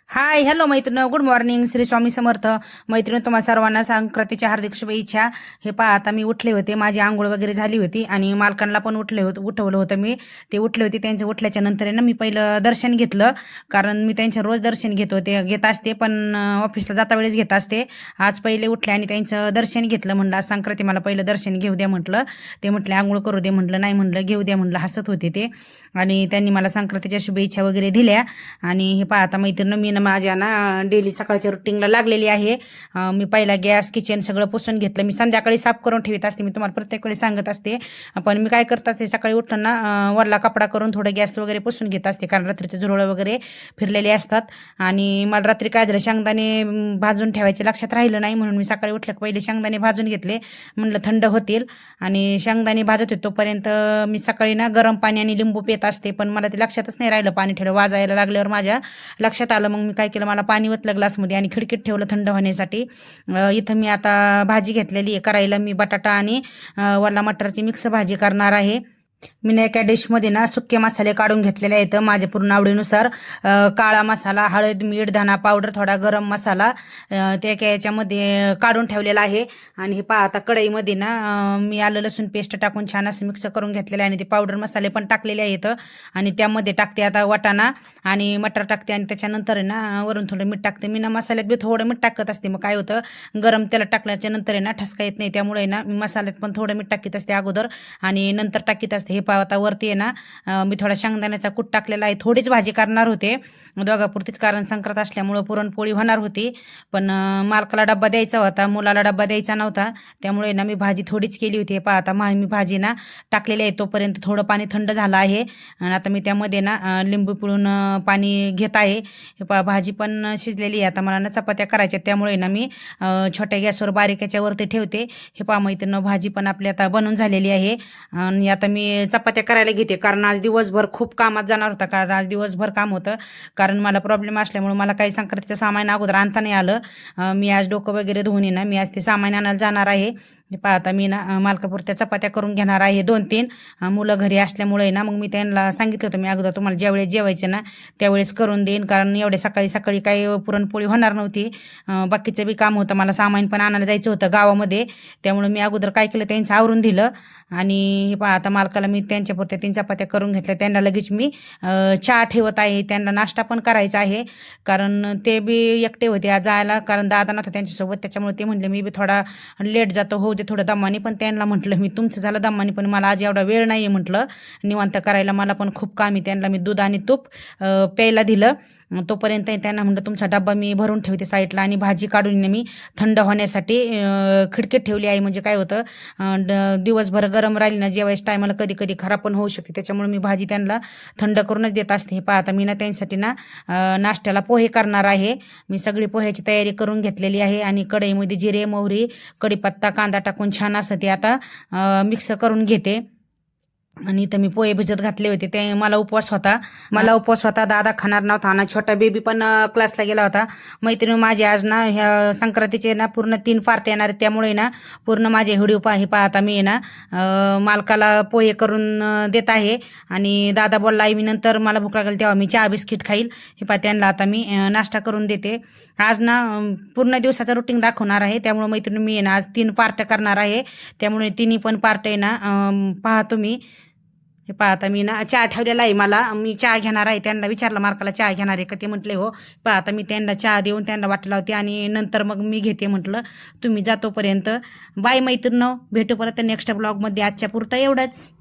Hi hello मैत्रिणी, good morning. Shri Swami Samarth. मैत्रिणी, तुम्हा सर्वांना संक्रांतीच्या हार्दिक शुभेच्छा. हे पहा, आता मी उठले होते, माझी आंघोळ वगैरे झाली होती आणि मालकांना पण उठवलं होतं मी. ते उठले होते, त्यांचं उठल्याच्या नंतर आहे ना मी पहिलं दर्शन घेतलं. कारण मी त्यांचं रोज दर्शन घेत असते, पण ऑफिसला जाता वेळेस घेत असते. आज पहिले उठले आणि त्यांचं दर्शन घेतलं. म्हणलं आज संक्रांती, मला पहिलं दर्शन घेऊ द्या म्हटलं. ते म्हटले आंघोळ करू दे, म्हटलं नाही, म्हटलं घेऊ द्या, म्हटलं हसत होते ते. आणि त्यांनी मला संक्रांतीच्या शुभेच्छा वगैरे दिल्या. आणि हे पहा, आता मैत्रिणी, मी ना माझ्या ना डेली सकाळच्या रुटीनला लागलेली आहे. मी पहिला गॅस किचन सगळं पुसून घेतलं. मी संध्याकाळी साफ करून ठेवत असते, मी तुम्हाला प्रत्येक वेळी सांगत असते. पण मी काय करत असते, सकाळी उठताना वरला कपडा करून थोडं गॅस वगैरे पुसून घेत असते, कारण रात्रीचे झुरळं वगैरे फिरलेले असतात. आणि मला रात्री काय झालं, शेंगदाणे भाजून ठेवायचे लक्षात राहिलं नाही, म्हणून मी सकाळी उठल्या पहिले शेंगदाणे भाजून घेतले. म्हणलं थंड होतील. आणि शेंगदाणे भाजत होते तोपर्यंत मी सकाळी ना गरम पाणी आणि लिंबू पित असते, पण मला ते लक्षातच नाही राहिलं. पाणी ठेवलं, वाजायला लागल्यावर माझ्या लक्षात आलं. मग मी काय केलं, मला पाणी ओतलं ग्लासमध्ये आणि खिडकीत ठेवलं थंड होण्यासाठी. इथं मी आता भाजी घेतलेली आहे करायला. मी बटाटा आणि वल्ला मटारची मिक्स भाजी करणार आहे. मी ना एका डिशमध्ये ना सुके मसाले काढून घेतलेले आहेत माझ्या पूर्ण आवडीनुसार. काळा मसाला, हळद, मीठ, धना पावडर, थोडा गरम मसाला ते एका याच्यामध्ये काढून ठेवलेला आहे. आणि हे पहा, आता कढईमध्ये ना मी आलं लसूण पेस्ट टाकून छान असं मिक्स करून घेतलेलं आहे. आणि ते पावडर मसाले पण टाकलेले आहेत. आणि त्यामध्ये टाकते आता वाटाणा आणि मटर टाकते. आणि त्याच्यानंतर आहे ना वरून थोडं मीठ टाकते. मी ना मसाल्यात बी थोडं मीठ टाकत असते. मग काय होतं, गरम तेलात टाकल्याच्या नंतर आहे ना ठसका येत नाही, त्यामुळे ना मी मसाल्यात पण थोडं मीठ टाकीत असते अगोदर आणि नंतर टाकीत असते. हे पाव आता वरती आहे ना मी थोडा शेंगदाण्याचा कूट टाकलेला आहे. थोडीच भाजी करणार होते दोघापुरतीच, कारण संक्रांत असल्यामुळं पुरणपोळी होणार होती. पण मालकाला डब्बा द्यायचा होता, मुलाला डब्बा द्यायचा नव्हता, त्यामुळे ना मी भाजी थोडीच केली होती. पहा, आता मी भाजी ना टाकलेली आहे. तोपर्यंत थोडं पाणी थंड झालं आहे आणि आता मी त्यामध्ये ना लिंबू पिळून पाणी घेत आहे. हे पहा, भाजी पण शिजलेली आहे. आता मला ना चपात्या करायच्या, त्यामुळे ना मी छोट्या गॅसवर बारीक याच्यावरती ठेवते. हे पहा मैत्रिणी, भाजी पण आपली आता बनून झालेली आहे. आणि आता मी चपात्या करायला घेते, कारण आज दिवसभर खूप कामात जाणार होता, कारण आज दिवसभर काम होतं. कारण मला प्रॉब्लेम असल्यामुळे मला काही संक्रांतीचं सामान अगोदर आणता नाही आलं. मी आज डोकं वगैरे धुवून ना मी आज ते सामान आणायला जाणार आहे. आता मी ना मालकापुरत्या चपात्या करून घेणार आहे 2-3. मुलं घरी असल्यामुळे ना मग मी त्यांना सांगितलं होतं, मी अगोदर तुम्हाला ज्यावेळेस जेवायचे ना त्यावेळेस करून देईन, कारण एवढे सकाळी सकाळी काही पुरणपोळी होणार नव्हती. बाकीचं बी काम होतं, मला सामान पण आणायला जायचं होतं गावामध्ये, त्यामुळे मी अगोदर काय केलं, त्यांचं आवरून दिलं. आणि हे पहा, आता मालकाला मी त्यांच्यापुरत्या 3 चपात्या करून घेतल्या. त्यांना लगेच मी चहा ठेवत आहे, त्यांना नाश्ता पण करायचा आहे, कारण ते बी एकटे होते आज जायला, कारण दादा नव्हता त्यांच्यासोबत, त्याच्यामुळे ते म्हटले मी बी थोडा लेट जातो, होऊ दे थोडं दमाने. पण त्यांना म्हटलं मी, तुमचं झालं दमाने, पण मला आज एवढा वेळ नाही आहे म्हटलं निवांत करायला, मला पण खूप काम आहे. त्यांना मी दूध आणि तूप प्यायला दिलं. तोपर्यंत त्यांना म्हटलं तुमचा डब्बा मी भरून ठेवते साईडला, आणि भाजी काढून मी थंड होण्यासाठी खिडकीत ठेवली आहे. म्हणजे काय होतं, दिवसभर गरम राहिली ना जेवायच्या टायमाला कधी कधी खराब पण होऊ शकते, त्याच्यामुळे मी भाजी त्यांना थंड करूनच देत असते. हे पहा, आता मी ना त्यांसाठी ना नाश्त्याला पोहे करणार आहे. मी सगळी पोह्याची तयारी करून घेतलेली आहे. आणि कढईमध्ये जिरे, मोहरी, कढीपत्ता, कांदा टाकून छान असं ते आता मिक्स करून घेते. आणि इथं मी पोहे भिजत घातले होते, ते मला उपवास होता, दादा खाणार नव्हता आणि छोटा बेबी पण क्लासला गेला होता. मैत्रिणी, माझे आज ना ह्या संक्रांतीचे ना पूर्ण 3 पार्ट येणार आहेत, त्यामुळे ना पूर्ण माझे व्हिडिओ पाहता मी ना मालकाला पोहे करून देत आहे. आणि दादा बोलला आहे मी नंतर मला भूक लागेल तेव्हा मी चहा बिस्किट खाईल. हे पहा, त्यांना आता मी नाश्ता करून देते. आज ना पूर्ण दिवसाचं रुटीन दाखवणार आहे, त्यामुळे मैत्रिणी मी ना आज 3 पार्ट करणार आहे, त्यामुळे तिन्ही पण पार्ट आहे ना पहा तुम्ही. हे पहा, आता मी ना चहा ठेवलेला आहे, मी चहा घेणार आहे. त्यांना विचारलं मार्काला चहा घेणार आहे का, ते म्हटले हो. पहा, आता मी त्यांना चहा देऊन त्यांना वाट लावते आणि नंतर मग मी घेते. म्हटलं तुम्ही जातोपर्यंत बाय मैत्रिणी, भेटू परत नेक्स्ट ब्लॉगमध्ये. आजच्या पुरता एवढंच.